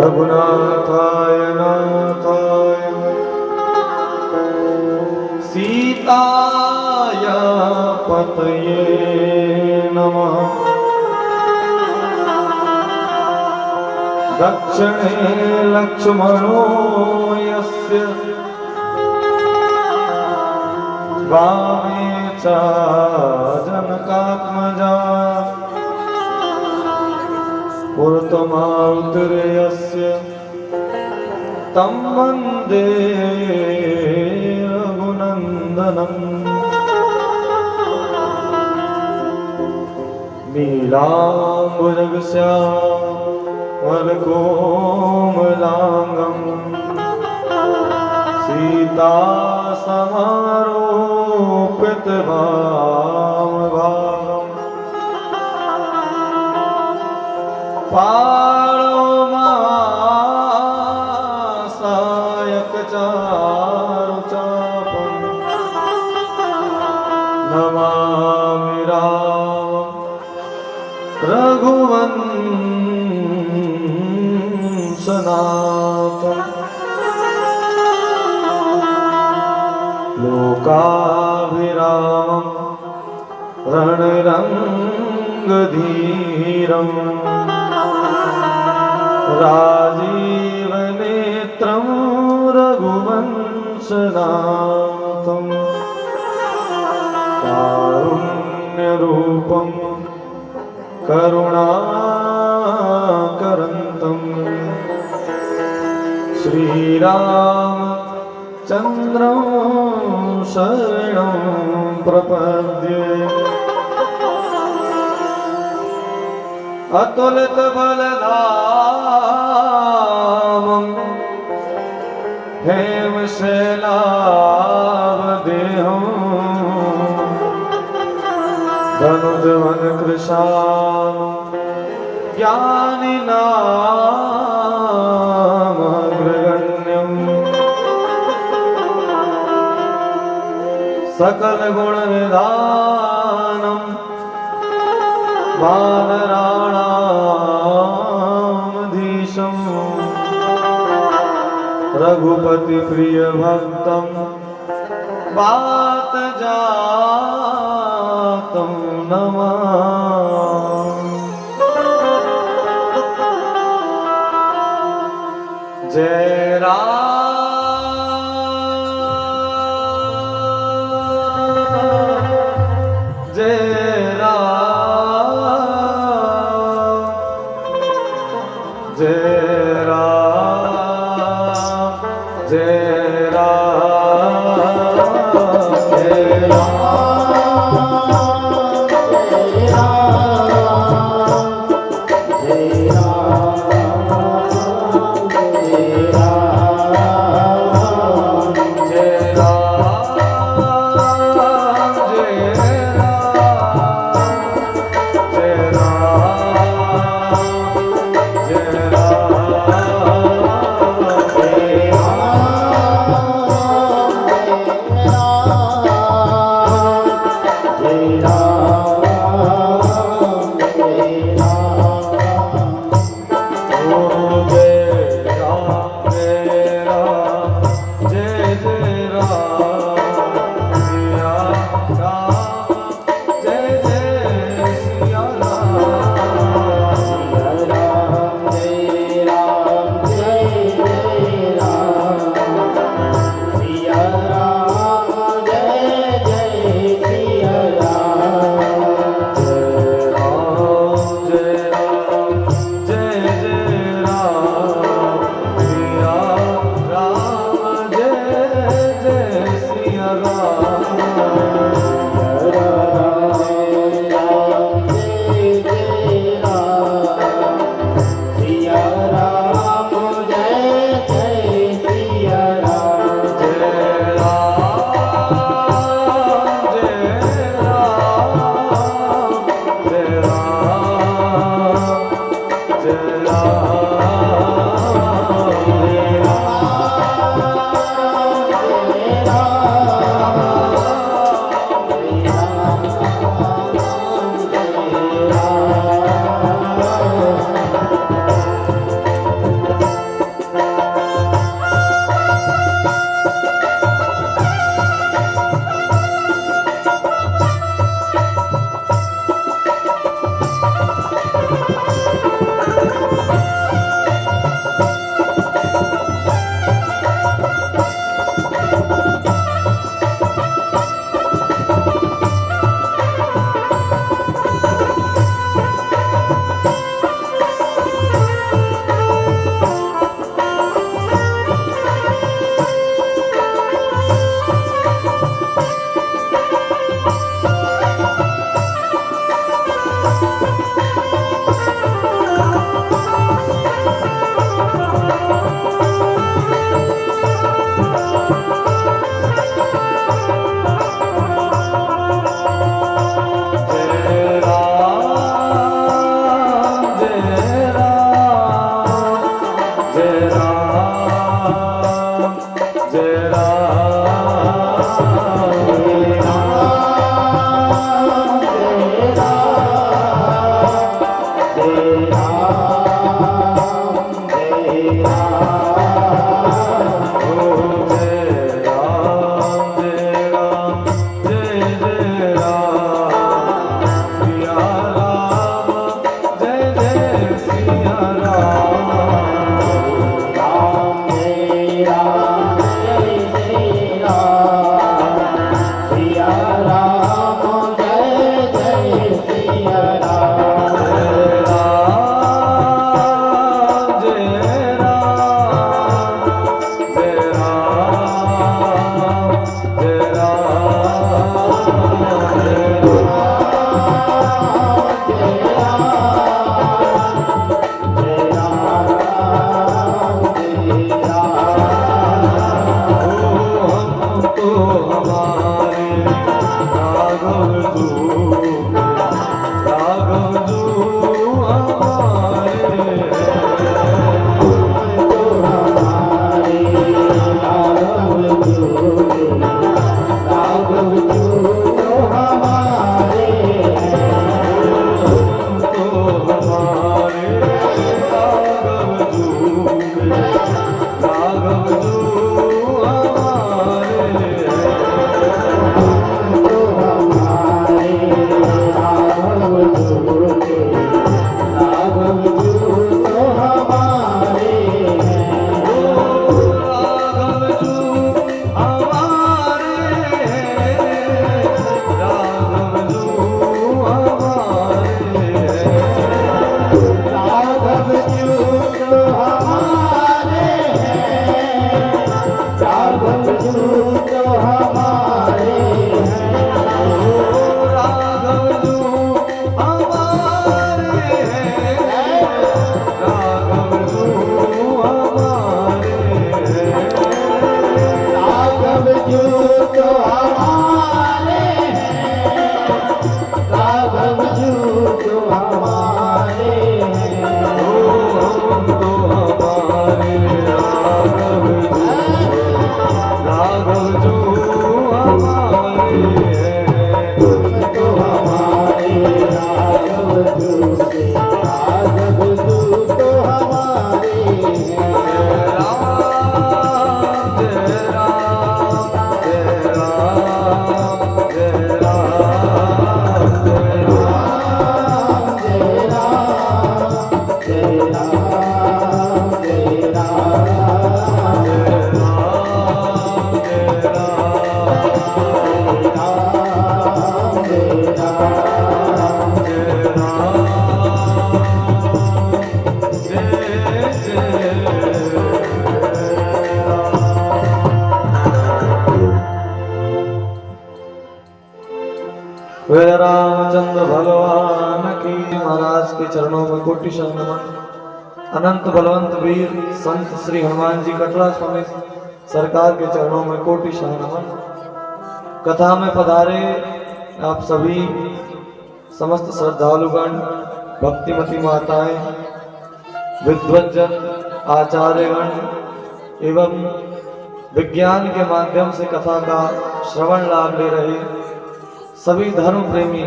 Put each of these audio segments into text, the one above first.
रघुनाथाय नाथाय सीताय पतये नमः। दक्षिणे लक्ष्मणो यस्य वामे च जनकात्मजा पुरतमारुतिरे यस्य तं वन्दे रघुनन्दनम्। नीलाम्बुजगश्यामलकोमलाङ्गं सीतासमारोपितवामभागम् पाणोमासायकचारुचापं नमामि रामं रघुवंशनाथम्। लोकाभिरामं रणरङ्गधीरम् राजीवनेत्रं रघुवंशनाथं। कारुण्यरूपं करुणाकरन्तं श्रीरामचन्द्रं शरणं प्रपद्ये। अतुलितबलधामं हेमशैलावदेहं धनुजवनकृशानं ज्ञानिनामग्रगण्यं सकलगुणनिधानं वानराणामधीशं रघुपतिप्रियभक्तं वातजातं नमामि। जय राम जय राम जय राम जय राम जय वे रामचंद्र भगवान की महाराज के चरणों में कोटि नमन। अनंत बलवंत वीर संत श्री हनुमान जी कटरा स्वामी सरकार के चरणों में कोटि नमन। कथा में पधारे आप सभी समस्त श्रद्धालुगण, भक्तिमती माताएं, विद्वज्जन, आचार्यगण एवं विज्ञान के माध्यम से कथा का श्रवण लाभ ले रहे सभी धर्म प्रेमी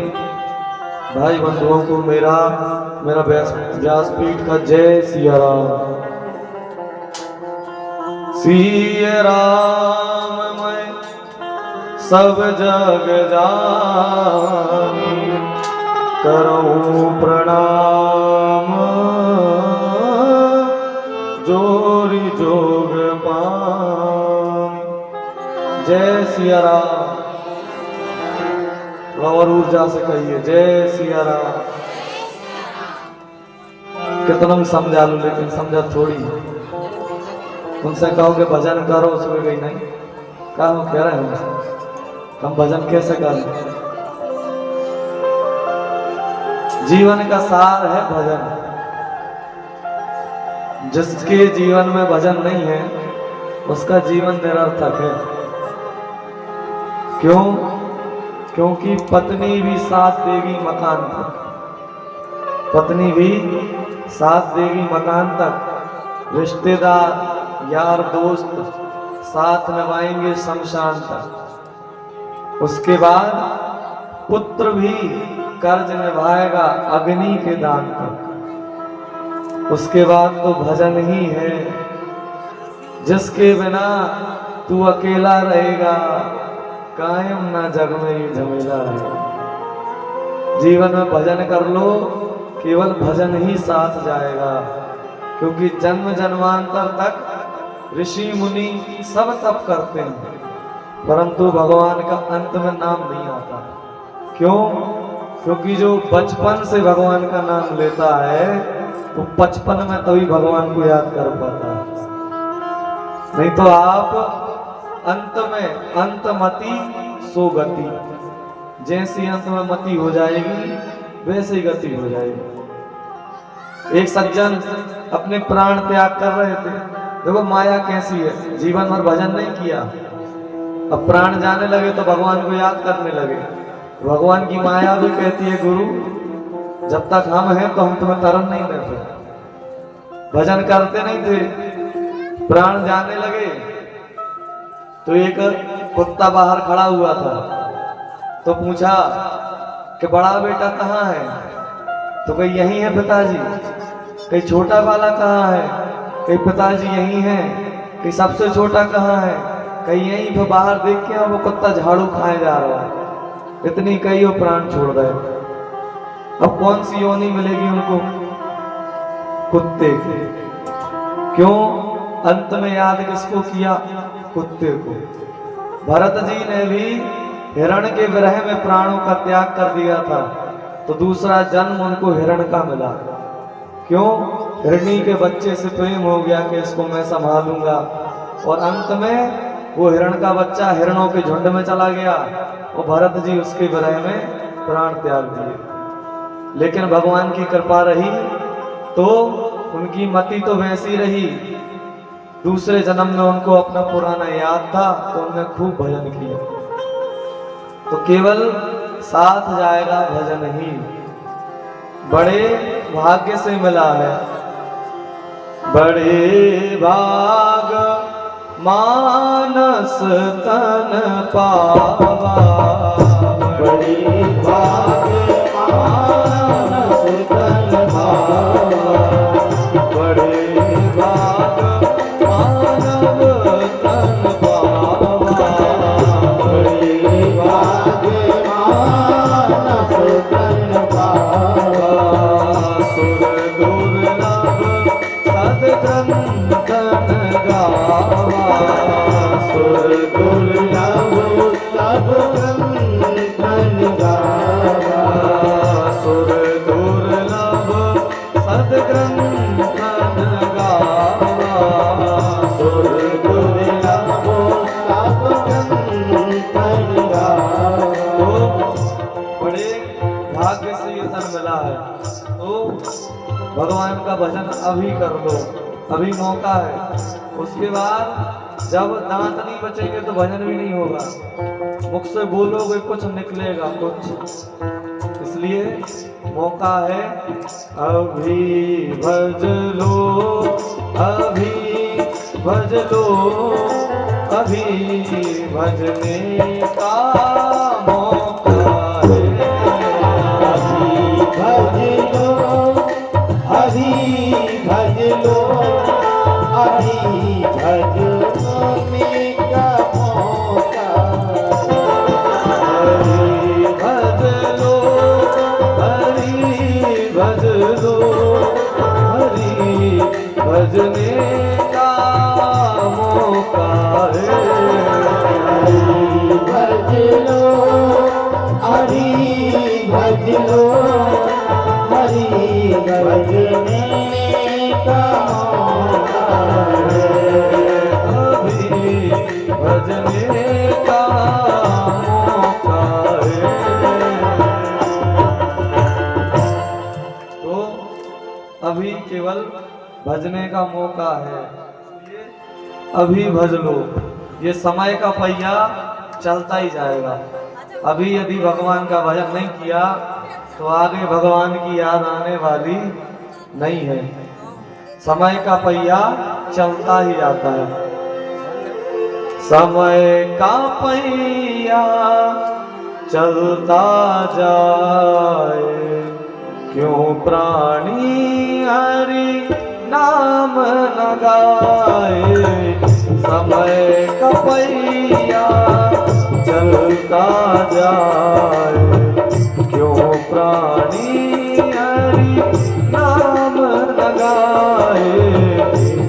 भाई बंधुओं को मेरा व्यासपीठ का जय सिया राम। सिया राम मैं सब जग जानी, करूं प्रणाम जोरी जोग पानी। जय सिया राम। और ऊर्जा से कहिए जय सिया राम। कितना भी समझा लूं लेकिन समझा थोड़ी। उनसे कहो कि भजन करो, उसमें गई नहीं। क्या हम कह रहे हैं हम भजन कैसे करें? जीवन का सार है भजन। जिसके जीवन में भजन नहीं है उसका जीवन निरर्थक है। क्यों? क्योंकि पत्नी भी साथ देगी मकान तक, पत्नी भी साथ देगी मकान तक, रिश्तेदार यार दोस्त साथ निभाएंगे शमशान तक। उसके बाद पुत्र भी कर्ज निभाएगा अग्नि के दान तक। उसके बाद तो भजन ही है। जिसके बिना तू अकेला रहेगा, कायम ना जग में ये झमेला है। जीवन में भजन कर लो, केवल भजन ही साथ जाएगा। क्योंकि जन्म जन्मांतर तक ऋषि मुनि सब तप करते हैं, परंतु भगवान का अंत में नाम नहीं आता। क्यों? क्योंकि जो बचपन से भगवान का नाम लेता है वो 55 में तभी भगवान को याद कर पाता है। नहीं तो आप अंत में अंतमति सो गति, जैसी अंत में मति हो जाएगी वैसे ही गति हो जाएगी। एक सज्जन अपने प्राण त्याग कर रहे थे। देखो माया कैसी है, जीवन भर भजन नहीं किया, अब प्राण जाने लगे तो भगवान को याद करने लगे। भगवान की माया भी कहती है गुरु जब तक हम हैं तो हम तुम्हें तरन नहीं देते। भजन करते नहीं थे, प्राण जाने लगे तो एक कुत्ता बाहर खड़ा हुआ था, तो पूछा कि बड़ा बेटा कहाँ है? तो कहीं यही है पिताजी। कहीं छोटा वाला कहाँ है? कहीं पिताजी यही है। कहीं सबसे छोटा कहाँ है? कहीं यहीं पे बाहर देख के वो कुत्ता झाड़ू खाए जा रहा है। इतनी कई वो प्राण छोड़ रहे। अब कौन सी योनि मिलेगी उनको? कुत्ते की। क्यों? अंत में याद किसको किया? कुत्ते को। भरत जी ने भी हिरण के विरह में प्राणों का त्याग कर दिया था, तो दूसरा जन्म उनको हिरण का मिला। क्यों? हिरणी के बच्चे से प्रेम हो गया कि इसको मैं संभालूंगा, और अंत में वो हिरण का बच्चा हिरणों के झुंड में चला गया और भरत जी उसके विरह में प्राण त्याग दिए। लेकिन भगवान की कृपा रही तो उनकी मति तो वैसी रही। दूसरे जन्म में उनको अपना पुराना याद था तो उन्होंने खूब भजन किया। तो केवल साथ जाएगा भजन ही। बड़े भाग्य से मिला है, बड़े भाग मानस तन पावा, बड़े भाग मानस तन पावा, बड़े भाग मानव तन पावा, बड़े भाग मानस तन पावा, सुर दुर्लभ ग्रंथन गावा, सुर दुर्लभ सब ग्रंथन गावा, सुर दुर्लभ सदग्रंथन गावा, सुर दुर्लभ सब ग्रंथन गावा। बड़े भाग्य से ये धन मिला है, तो भगवान का भजन अभी कर लो, अभी मौका है। उसके बाद जब दांत नहीं बचेंगे तो भजन भी नहीं होगा, मुख से बोलोगे कुछ निकलेगा कुछ, इसलिए मौका है। अभी भज लो, अभी भज लो, अभी भजने का मौका है। अभी भज लो, अभी भज लो, अभी भजने का मौका हरि भज लो, हरि भज लो, हरि भजने का मौका है। हरि भज लो, हरि भज लो, हरि भजने का मौका है। अभी भजने का मौका है। तो अभी केवल भजने का मौका है, इसलिए अभी भज लो। ये समय का पहिया चलता ही जाएगा। अभी यदि भगवान का भजन नहीं किया तो आगे भगवान की याद आने वाली नहीं है। समय का पहिया चलता ही जाता है। समय का पहिया चलता जाए, क्यों प्राणी हरि नाम न गाए। समय का पहिया चलता जाए, क्यों प्राणी हरि नाम न गाए।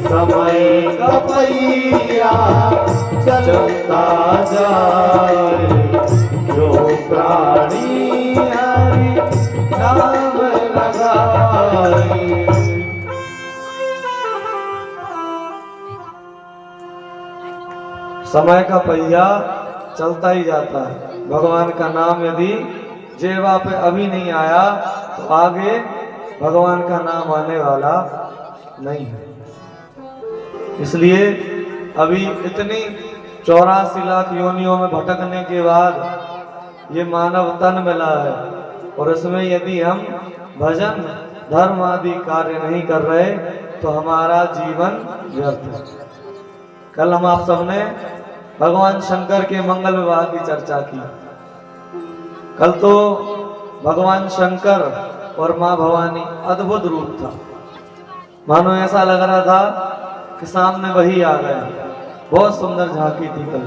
समय का पहिया चलता जाए, क्यों प्राणी हरि नाम न गाए। समय का पहिया चलता ही जाता है। भगवान का नाम यदि जेवा पे अभी नहीं आया तो आगे भगवान का नाम आने वाला नहीं है। इसलिए अभी इतनी 84 लाख योनियों में भटकने के बाद ये मानव तन मिला है, और इसमें यदि हम भजन धर्म आदि कार्य नहीं कर रहे तो हमारा जीवन व्यर्थ है। कल हम आप सबने भगवान शंकर के मंगल विवाह की चर्चा की। कल तो भगवान शंकर और माँ भवानी अद्भुत रूप था, मानो ऐसा लग रहा था कि सामने वही आ गए। बहुत सुंदर झांकी थी कल,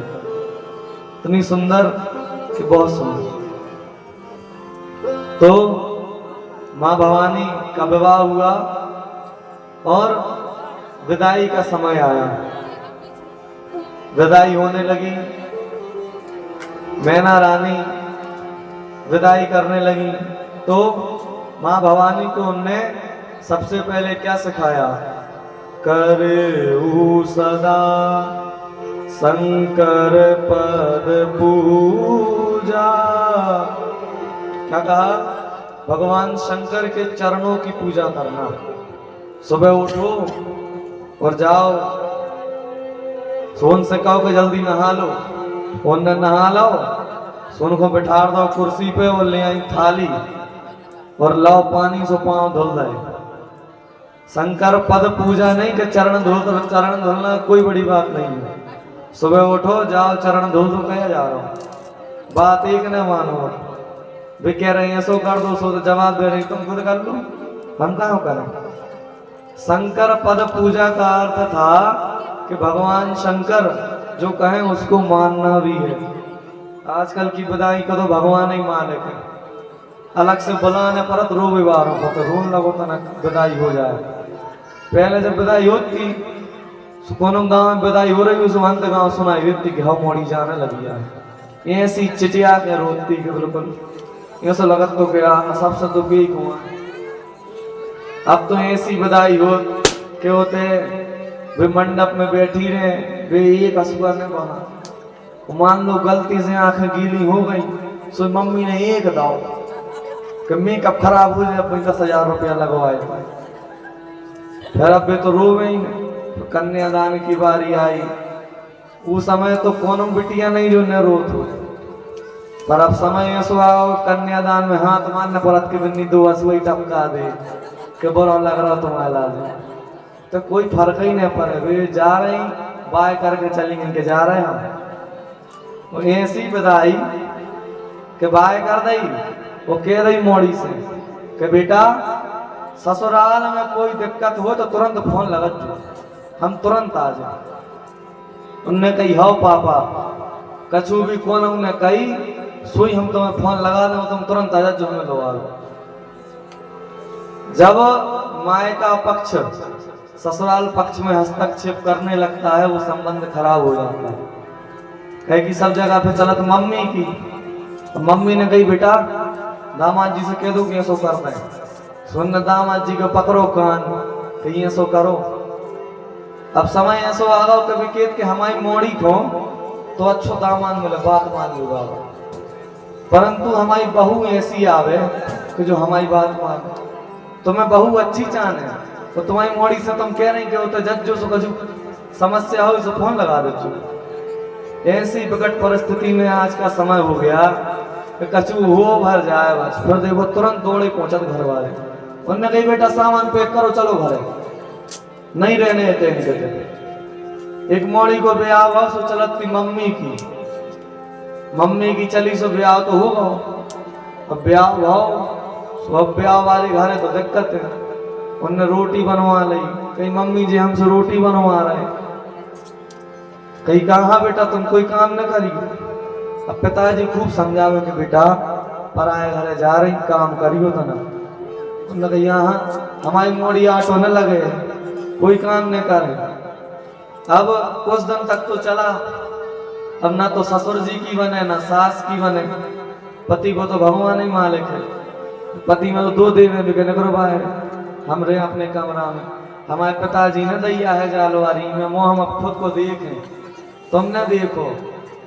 इतनी सुंदर कि बहुत सुंदर। तो माँ भवानी का विवाह हुआ और विदाई का समय आया। विदाई होने लगी, मैना रानी विदाई करने लगी। तो माँ भवानी को उनने सबसे पहले क्या सिखाया? करेऊ सदा शंकर पद पूजा। क्या कहा? भगवान शंकर के चरणों की पूजा करना। सुबह उठो और जाओ, सोन से कहो कि जल्दी नहा लो, उनने नहा लो, सोन को बिठा दो कुर्सी पे और ले आई थाली और लाओ पानी से पांव धुल रहे। शंकर पद पूजा नहीं कि चरण धुलना कोई बड़ी बात नहीं है। सुबह उठो जाओ चरण धुल दो, कह जा रहा हूं, बात एक न मानो। वे कह रहे हैं सो कर दो, सो तो जवाब दे रही तुम खुद कर लो, हम कहाँ करें। शंकर पद पूजा का अर्थ था कि भगवान शंकर जो कहें उसको मानना भी है। आजकल की बधाई को तो भगवान ही मालिक है, अलग से बुलाने परत रो विवारों को तो रोन लगो तो न बधाई हो जाए। पहले जब विदाई होती कोनो गांव में विदाई हो रही, उस अंत गांव सुनाई देती कि हम मोड़ी जाने लगी है। ऐसी चिटिया के रोती के बिल्कुल ऐसा लगत तो गया सबसे तो भी हुआ। अब तो ऐसी विदाई हो के होते वे मंडप में बैठी रहे, वे एक असुआ ने कहा मान लो गलती से आंखें गीली हो गई, सो मम्मी ने एक दाव कि मेकअप खराब हो जाए 10,000 रुपया लगवाए। फिर अब वे तो रोवे ही नहीं। तो कन्यादान की बारी आई, उस समय तो कोनो बिटिया नहीं जो न रोत हो, पर अब समय ऐसो आओ कन्यादान में हाथ मारने पड़त के बिन्नी 2 असुई टपका दे के बुरा लग रहा तुम्हारा लाज। तो कोई फर्क ही नहीं पड़े, वे जा रहे बाय करके चलेंगे इनके जा रहे हम। वो ऐसी बधाई के बाय कर दई, वो कह रही मोड़ी से कि बेटा ससुराल में कोई दिक्कत हो तो तुरंत फोन लगत जो, हम तुरंत आ जाए। उनने कही हो पापा कछु भी कौन उन्हें कही सोई हम तुम्हें फोन लगा दो तुम तुरंत आ जाओ हमें लो आ। जब माए का पक्ष ससुराल पक्ष में हस्तक्षेप करने लगता है वो संबंध खराब हो जाता है। कहे कि सब जगह पे चलत मम्मी की, तो मम्मी ने कही बेटा दामाद जी से कह दो कि ऐसो करते हैं। सुन दामाद जी को पकड़ो कान कि ऐसो करो। अब समय ऐसो आ गो कभी कहते कि हमारी मोड़ी को तो अच्छो दामाद मिले बात मान लो बाबा, परंतु हमारी बहू ऐसी आवे कि जो हमारी बात मान। तुम्हें बहू अच्छी चाहने तो तुम्हारी मोड़ी से तुम कह रही हो तो जज्जो सो कजू समस्या हो इसे फोन लगा दो। ऐसी विकट परिस्थिति में आज का समय हो गया कि कचू हो भर जाए बस, फिर देखो तुरंत दौड़े पहुंचत घर वाले। उनने कही बेटा सामान पैक करो चलो घरे, नहीं रहने देते इनके। एक मोड़ी को ब्याह हुआ सो चलत थी मम्मी की चली सो ब्याह तो होगा। अब ब्याह हुआ सो अब ब्याह वाले घर है तो दिक्कत है। उनने रोटी बनवा ली, कहीं मम्मी जी हमसे रोटी बनवा रहे, कहीं कहा बेटा तुम कोई काम न करी। अब पिताजी खूब समझावे कि बेटा पराए घरे जा रही काम करियो तो ना। उन्होंने कहा यहाँ हमारी मोड़ी आटो न लगे कोई काम न करे। अब कुछ दिन तक तो चला, अब ना तो ससुर जी की बने ना सास की बने। पति को तो भगवान ही मालिक है, पति में तो 2 देवे भी करो बाहर, हम रहे अपने कमरा में। हमारे पिताजी ने दैया है जालवारी में मोह हम अब खुद को देखें, तुमने देखो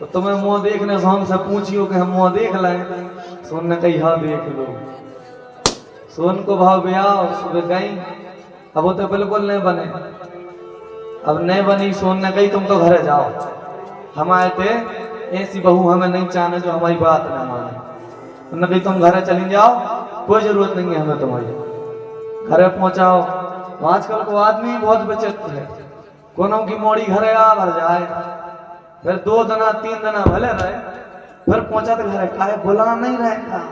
तो तुम्हें मुँह देखने से हमसे पूछियो कि हम मुँह देख लें। सोन ने कही हाँ देख लो। सोन को भाव ब्याह सुबह गई, अब वो तो बिल्कुल नहीं बने। अब नहीं बनी, सोन ने कही तुम तो घरे जाओ, हम आए थे ऐसी बहू हमें नहीं चाहने जो हमारी बात न माने। उन्होंने कही तुम घरे चली जाओ, कोई जरूरत नहीं है हमें तुम्हारी। घरे पहुंचाओ, आजकल को आदमी बहुत विचित्र है, कोनो की मोड़ी घरे आ भर जाए, फिर 2 दिना 3 दिना भले रहे, फिर पहुंचा तो घरे खाए बुला नहीं रहे था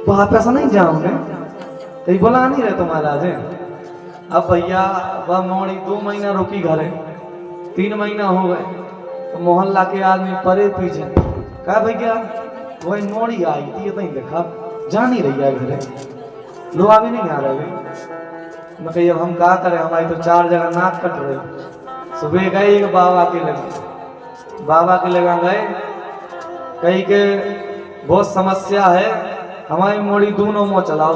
वापस नहीं जाऊंगे कहीं बुला नहीं रहे तुम्हारा जे। अब भैया वह मोड़ी 2 महीना रुकी घरे, 3 महीना हो गए तो मोहल्ला के आदमी परे पीछे कहा भैया वही मोड़ी आई थी तो देखा जा नहीं रही है घरे, लोग अभी नहीं आ रहे। मैं कही अब हम क्या करें, हमारी तो 4 जगह नाक कट रही। सुबह गए एक बाबा के लगा गए, कही के बहुत समस्या है, हमारी मोड़ी दोनों मुँह चलाओ।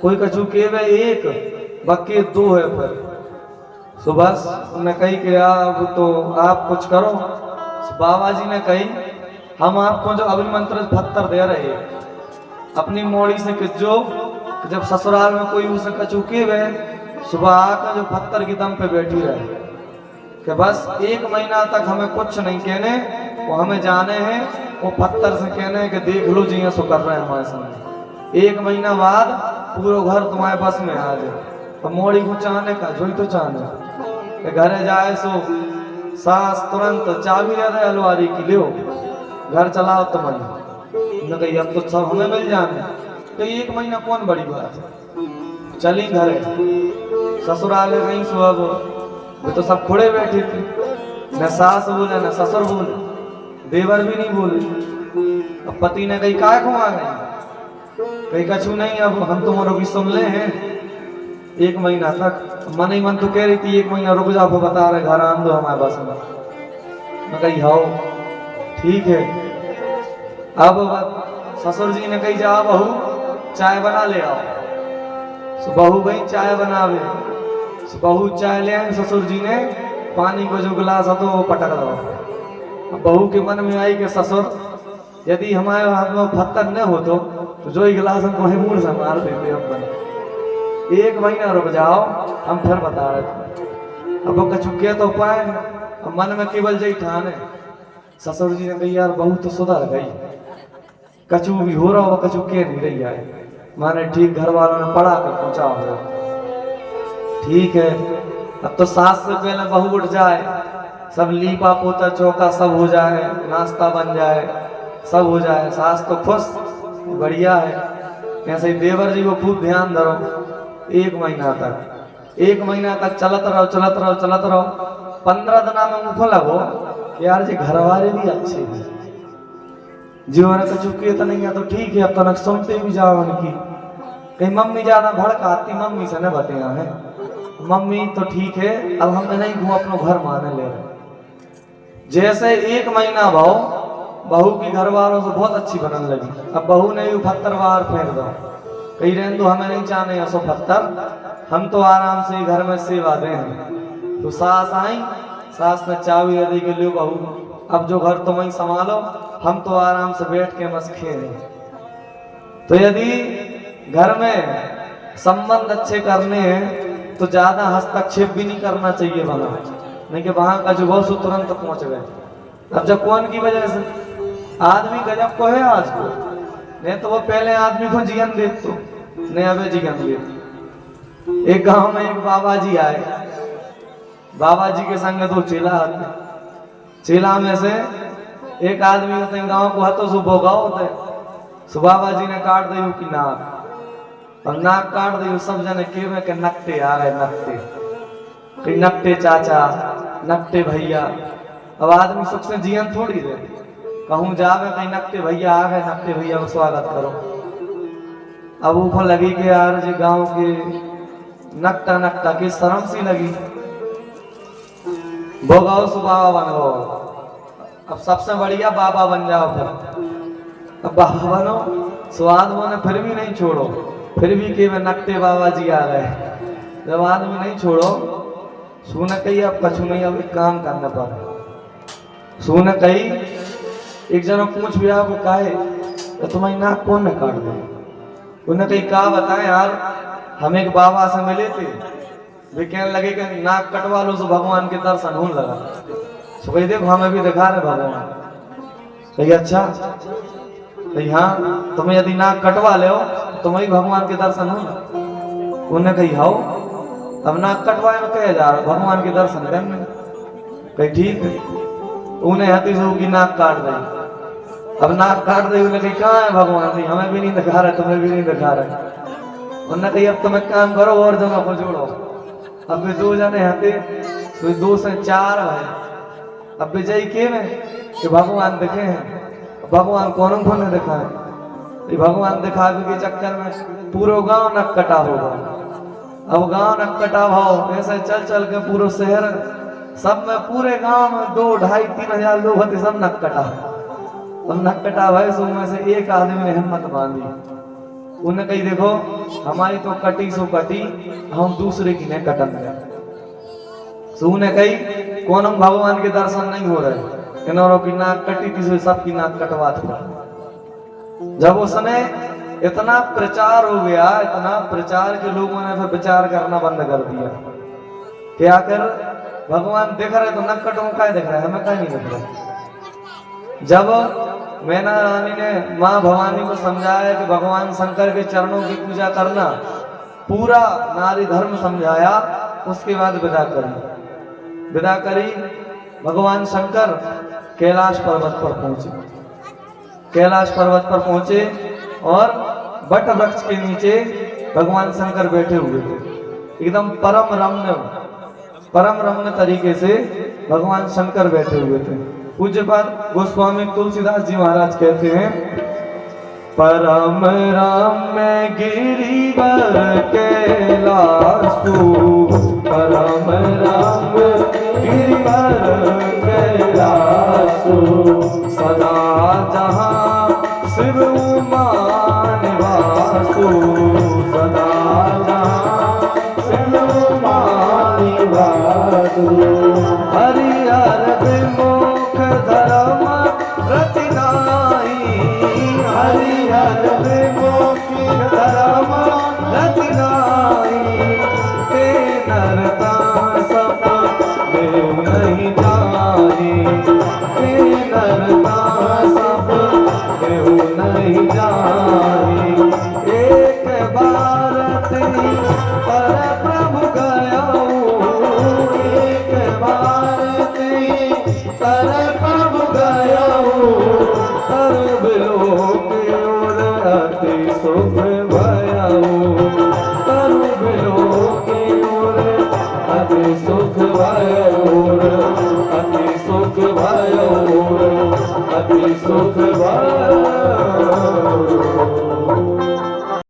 कोई कछु के वे 1 बक्के 2 है। फिर सुबह उन्हें कही कि अब तो आप कुछ करो। बाबा जी ने कही हम आपको जो अभिमंत्रित पत्थर दे रहे अपनी मोड़ी से कि जो जब ससुराल में कोई उसे कछु के वे सुबह आकर जो पत्थर की दम पे बैठी रहे कि बस 1 महीना तक हमें कुछ नहीं कहने, वो हमें जाने हैं, वो पत्थर से कहने हैं कि देख लो जी सो कर रहे हैं हमारे सामने। 1 महीना बाद पूरा घर तुम्हारे बस में आ जाए। तो मोड़ी को चाहने का जोई तो चाहने कि घरे जाए सो सास तुरंत चाबी दे दे अलवारी की, लियो घर चलाओ तुम्हारी। न कही अब तो सब हमें मिल जाने, तो 1 महीना कौन बड़ी बात है। चली घरे ससुराल गई सो अब वो तो सब खुड़े बैठे थे, न सास बोले न ससुर बोले, देवर भी नहीं बोले। अब पति ने कही काय को आ गई, कही कछु नहीं अब हम तुम्हारों की सुन ले हैं। 1 महीना तक। मन ही मन तो कह रही थी 1 महीना रुक जाओ, फिर बता रहे घर आन दो हमारे बस में। मैं कही हाओ ठीक है। अब ससुर जी ने कही जाओ बहू चाय बना ले आओ। सो बहू गई चाय बनावे। सो बहू चाय ले आई, ससुर जी ने पानी को जो गिलास था तो वो पटक दो। अब बहू के मन में आई कि ससुर यदि हमारे हाथ में पत्थर न हो तो जो ही गिलास हमको मुंह से मार देते अपन। 1 महीना रुक जाओ हम फिर बता रहे थे। अब वो कचुके तो पाए, अब मन में केवल जय ठाने। ससुर जी ने कही यार बहू तो सुधर गई, कचू भी हो रहा हो कचू के नहीं रही आए। माने ठीक घर वालों ने पढ़ा कर पूछा हो ठीक है। अब तो सास से पहले बहू उठ जाए, सब लीपा पोता चौका सब हो जाए, नाश्ता बन जाए, सब हो जाए, सास तो खुश बढ़िया है। ऐसे ही देवर जी को खूब ध्यान धरो। 1 महीना तक चलत रहो चलत रहो चलत रहो। 15 दिना में मुझको लगो यार जी घर वाले भी अच्छे हैं, जीवन का चुकी तो नहीं है तो ठीक है। अब तो न सुनते भी जाओ उनकी, कहीं मम्मी ज्यादा भड़काती, मम्मी से न बतिया है। मम्मी तो ठीक है, अब हम नहीं घूम अपनो घर माने ले रहे। जैसे 1 महीना बहू की घर वालों से बहुत अच्छी बनने लगी। अब बहू ने 75 बार फेंक दो, कहीं रहने दो हमें नहीं चाहने 175, हम तो आराम से घर में सेवा दें हैं। तो सास आई, सास ने चाबी दे दी कि लो बहू अब जो घर तुम ही संभालो, हम तो आराम से बैठ के बस खेलें। तो यदि घर में संबंध अच्छे करने हैं तो ज्यादा हस्तक्षेप भी नहीं करना चाहिए वहां, नहीं कि वहां का जो बहुत तुरंत पहुंच गए। अब जब कौन की वजह से आदमी गजब को है आज को, नहीं तो वो पहले आदमी को जीवन दे तो नहीं अबे जीवन दे। एक गांव में एक बाबा जी आए, बाबा जी के संग 2 चेला आते। चेला में से एक आदमी होते गांव को हाथों से भोगाओ होते। सो बाबा जी ने काट दी की नाक, और नाक काट दी सब जने के नकटे आ गए, नकटे नकटे चाचा नकटे भैया। अब आदमी सबसे जीवन थोड़ी दे, कहूँ जावे कहीं नकटे भैया आ गए, नकटे भैया को स्वागत करो। अब ऊपर लगी कि यार जी गांव के नकटा नकटा की शर्म सी लगी, भोगाओ सो बाबा बन गो। अब सबसे बढ़िया बाबा बन जाओ फिर। अब बाबा बनो, स्वाद बने फिर भी नहीं छोड़ो, फिर भी के में नकटे बाबा जी आ गए। जब आदमी नहीं छोड़ो, सुन कही अब कछु नहीं, अब एक काम करना पड़ा। सुन कही एक जनो पूछ भी आओ काहे तो तुम्हारी नाक कौन ने काट दे। उन्हें कही कहा बताए यार, हम एक बाबा से मिले थे, वे कहने लगे कि नाक कटवा लो तो भगवान के दर्शन होने लगा। तो कही देखो हमें भी दिखा रहे भगवान। कही अच्छा, कही हाँ तुम्हें यदि नाक कटवा ले तो तुम्हें भगवान के दर्शन हो। उन्हें कही हाओ, अब नाक कटवाए में कहे जा रहा भगवान के दर्शन करने। कही ठीक है। उन्हें हती से की नाक काट दी। अब नाक काट दी, उन्हें कही कहाँ है भगवान जी, हमें भी नहीं दिखा रहे तुम्हें भी नहीं दिखा रहे। उन्हें कही अब तुम एक काम करो और जगह को जोड़ो। अब वे 2 जने हते, तो 2 से 4 है। अब विजय के में कि भगवान दिखे हैं, भगवान कौन को ने दिखा है। भगवान दिखावे के चक्कर में पूरा गांव नक कटा होगा। अब गांव नक कटा भाव ऐसे चल चल के पूरा शहर सब में, पूरे गांव में 2, 2.5, 3 हजार लोग होते, सब नक कटा। अब नक कटा भाई सो में से एक आदमी ने हिम्मत बांधी। उन्हें कही देखो हमारी तो कटी सो कटी, हम दूसरे की नहीं कटन। सो उन्हें कही कौन हम भगवान के दर्शन नहीं हो रहे, किनारों की नाक कटी थी, सबकी नाक कटवा था। जब उसने इतना प्रचार हो गया, इतना प्रचार के लोगों ने फिर विचार करना बंद कर दिया। क्या कर भगवान देख रहे तो नक कटो क्या दिख रहा है, हमें क्या नहीं दिख रहा। जब मैना रानी ने माँ भवानी को समझाया कि भगवान शंकर के चरणों की पूजा करना, पूरा नारी धर्म समझाया, उसके बाद विदा करी भगवान शंकर कैलाश पर्वत पर पहुंचे। कैलाश पर्वत पर पहुंचे और बट वृक्ष के नीचे भगवान शंकर बैठे हुए थे। एकदम परम रम्य तरीके से भगवान शंकर बैठे हुए थे। पूज्यपाद गोस्वामी तुलसीदास जी महाराज कहते हैं, परम रम्य गिरिवर कैलाश परम रंग गिरिवर कैलासु सदा जहाँ शिव उमा निवासु सदा जहाँ शिव उमा निवासु हरिहर विमुख धर्म रचनाई हरिहर विमुख धर्म रचनाई ते नरता सब देव नहीं जाए ते नरता सब देव नहीं जाए एक बार तेरी पर प्रभु गया एक बार तेरी पर प्रभु गया कर बिलो के ओर अति सुख भया कर बिलो के ओर अति सुख भया अति सुख भया अति सुख भया